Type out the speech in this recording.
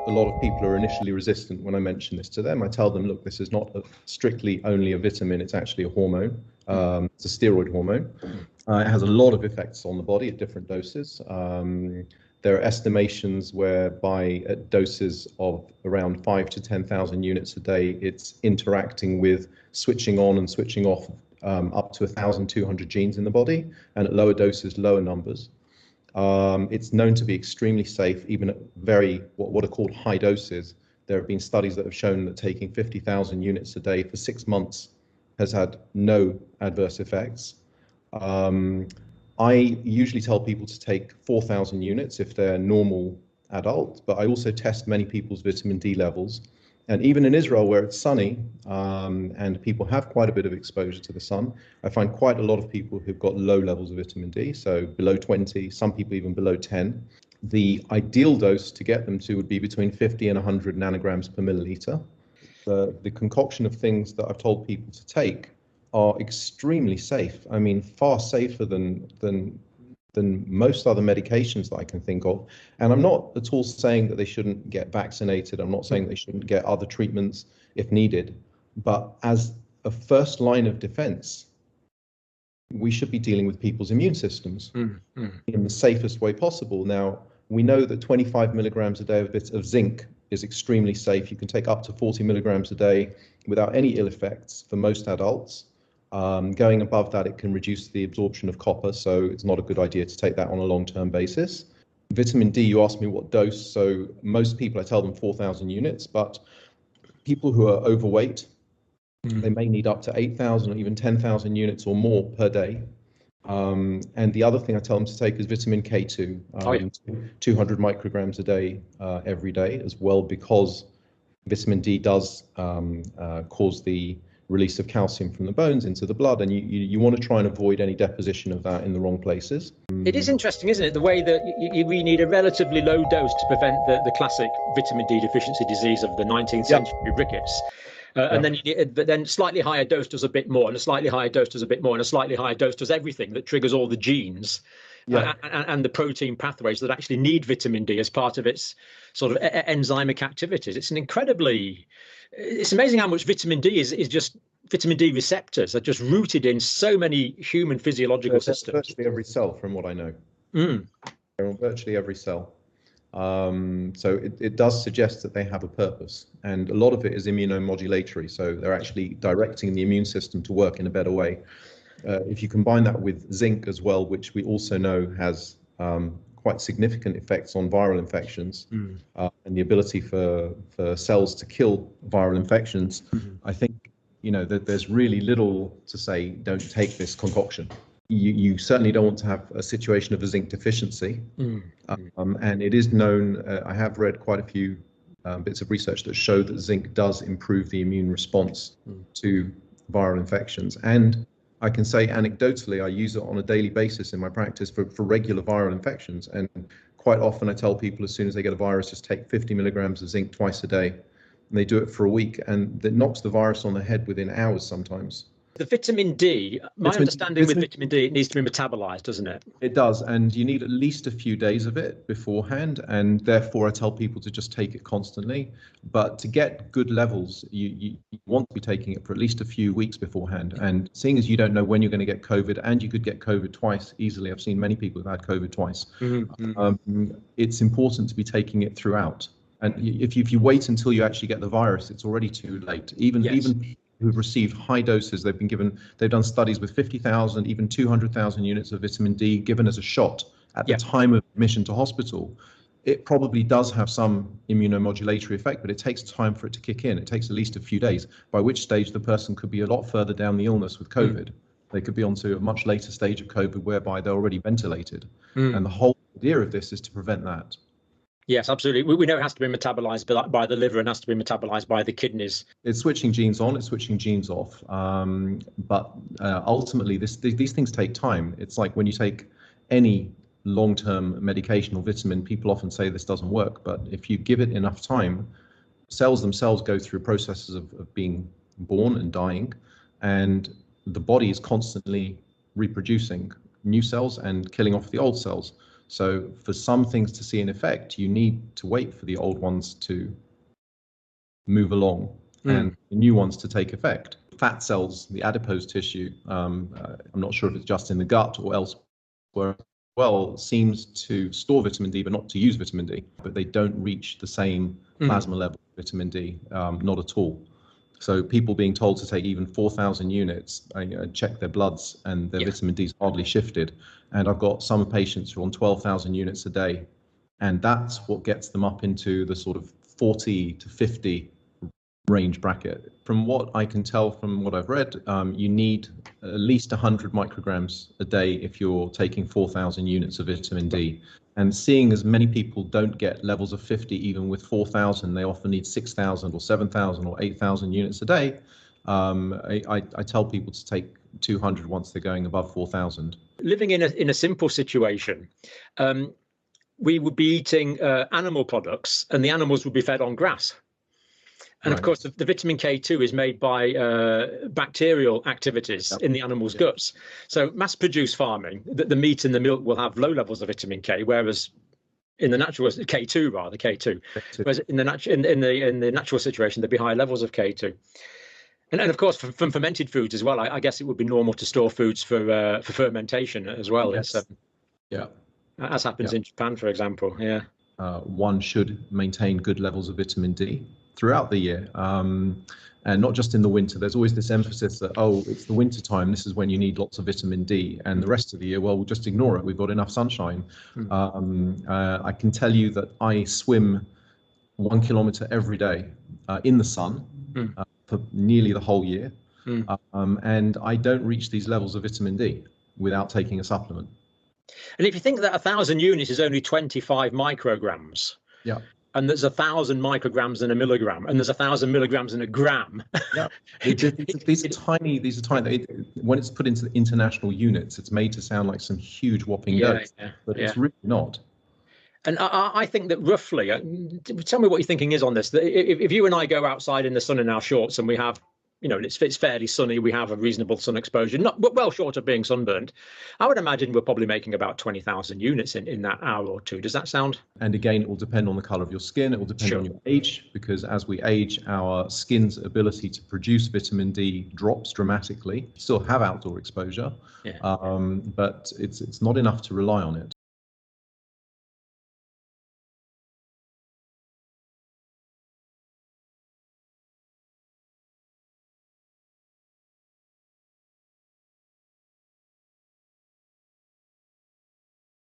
a lot of people are initially resistant when I mention this to them. I tell them, look, this is not strictly only a vitamin, it's actually a hormone. It's a steroid hormone. It has a lot of effects on the body at different doses. There are estimations whereby at doses of around 5 to 10,000 units a day, it's interacting with switching on and switching off up to 1,200 genes in the body, and at lower doses, lower numbers. It's known to be extremely safe, even at very, what are called high doses. There have been studies that have shown that taking 50,000 units a day for 6 months has had no adverse effects. I usually tell people to take 4,000 units if they're normal adults, but I also test many people's vitamin D levels. And even in Israel, where it's sunny and people have quite a bit of exposure to the sun, I find quite a lot of people who've got low levels of vitamin D, so below 20, some people even below 10. The ideal dose to get them to would be between 50 and 100 nanograms per milliliter. The concoction of things that I've told people to take are extremely safe. I mean, far safer than most other medications that I can think of. And I'm not at all saying that they shouldn't get vaccinated. I'm not saying they shouldn't get other treatments if needed. But as a first line of defense, we should be dealing with people's immune systems in the safest way possible. Now, we know that 25 milligrams a day of zinc is extremely safe. You can take up to 40 milligrams a day without any ill effects for most adults. Going above that, it can reduce the absorption of copper, so it's not a good idea to take that on a long-term basis. Vitamin D, you asked me what dose, so most people, I tell them 4,000 units, but people who are overweight, they may need up to 8,000 or even 10,000 units or more per day. And the other thing I tell them to take is vitamin K2, 200 micrograms a day every day as well, because vitamin D does cause the release of calcium from the bones into the blood, and you want to try and avoid any deposition of that in the wrong places. It is interesting, isn't it, the way that we need a relatively low dose to prevent the classic vitamin D deficiency disease of the 19th century rickets. And then slightly higher dose does a bit more, and a slightly higher dose does a bit more, and a slightly higher dose does everything that triggers all the genes and the protein pathways that actually need vitamin D as part of its sort of enzymic activities. It's amazing how much vitamin D is just vitamin D receptors are just rooted in so many human physiological systems. Virtually every cell, from what I know. They're on virtually every cell. So it does suggest that they have a purpose, and a lot of it is immunomodulatory. So they're actually directing the immune system to work in a better way. If you combine that with zinc as well, which we also know has quite significant effects on viral infections and the ability for cells to kill viral infections, I think, that there's really little to say don't take this concoction. You certainly don't want to have a situation of a zinc deficiency. And it is known, I have read quite a few bits of research that show that zinc does improve the immune response to viral infections. And I can say anecdotally, I use it on a daily basis in my practice for regular viral infections. And quite often I tell people as soon as they get a virus, just take 50 milligrams of zinc twice a day. And they do it for a week, and it knocks the virus on the head within hours sometimes. The vitamin D, my understanding with vitamin D, it needs to be metabolized, doesn't it? It does, and you need at least a few days of it beforehand, and therefore I tell people to just take it constantly. But to get good levels, you want to be taking it for at least a few weeks beforehand. And seeing as you don't know when you're going to get COVID, and you could get COVID twice easily, I've seen many people who've had COVID twice, it's important to be taking it throughout. And if you wait until you actually get the virus, it's already too late. Even who've received high doses, they've done studies with 50,000, even 200,000 units of vitamin D given as a shot at the time of admission to hospital. It probably does have some immunomodulatory effect, but it takes time for it to kick in. It takes at least a few days, by which stage the person could be a lot further down the illness with COVID. They could be onto a much later stage of COVID whereby they're already ventilated. And the whole idea of this is to prevent that. Yes, absolutely. We know it has to be metabolized by the liver and has to be metabolized by the kidneys. It's switching genes on, it's switching genes off. But ultimately, these things take time. It's like when you take any long-term medication or vitamin, people often say this doesn't work. But if you give it enough time, cells themselves go through processes of being born and dying. And the body is constantly reproducing new cells and killing off the old cells. So for some things to see an effect, you need to wait for the old ones to move along and the new ones to take effect. Fat cells, the adipose tissue, I'm not sure if it's just in the gut or elsewhere, well, seems to store vitamin D, but not to use vitamin D. But they don't reach the same plasma level of vitamin D, not at all. So people being told to take even 4,000 units, check their bloods, and their vitamin D is hardly shifted. And I've got some patients who are on 12,000 units a day, and that's what gets them up into the sort of 40 to 50 range bracket. From what I can tell from what I've read, you need at least 100 micrograms a day if you're taking 4,000 units of vitamin D. And seeing as many people don't get levels of 50 even with 4,000, they often need 6,000 or 7,000 or 8,000 units a day. I tell people to take 200 once they're going above 4,000. Living in a simple situation, we would be eating animal products, and the animals would be fed on grass. And of course, the vitamin K2 is made by bacterial activities in the animal's guts. So mass-produced farming, the meat and the milk will have low levels of vitamin K, whereas in the natural K2. Whereas in the natural situation, there'd be high levels of K2. And of course, from fermented foods as well, I guess it would be normal to store foods for fermentation as well. Yes. As happens in Japan, for example. Yeah. One should maintain good levels of vitamin D throughout the year, and not just in the winter. There's always this emphasis that, oh, it's the winter time, this is when you need lots of vitamin D, and the rest of the year, well, we'll just ignore it, we've got enough sunshine. I can tell you that I swim 1 kilometer every day in the sun for nearly the whole year, and I don't reach these levels of vitamin D without taking a supplement. And if you think that 1,000 units is only 25 micrograms, and there's 1,000 micrograms in a milligram, and there's 1,000 milligrams in a gram. These are tiny. When it's put into the international units, it's made to sound like some huge whopping dose, but it's really not. And I think that roughly, tell me what your thinking is on this. That if you and I go outside in the sun in our shorts and we have, it's fairly sunny, we have a reasonable sun exposure, but well short of being sunburned, I would imagine we're probably making about 20,000 units in that hour or two. Does that sound? And again, it will depend on the color of your skin. It will depend on your age, because as we age, our skin's ability to produce vitamin D drops dramatically. You still have outdoor exposure, but it's not enough to rely on it.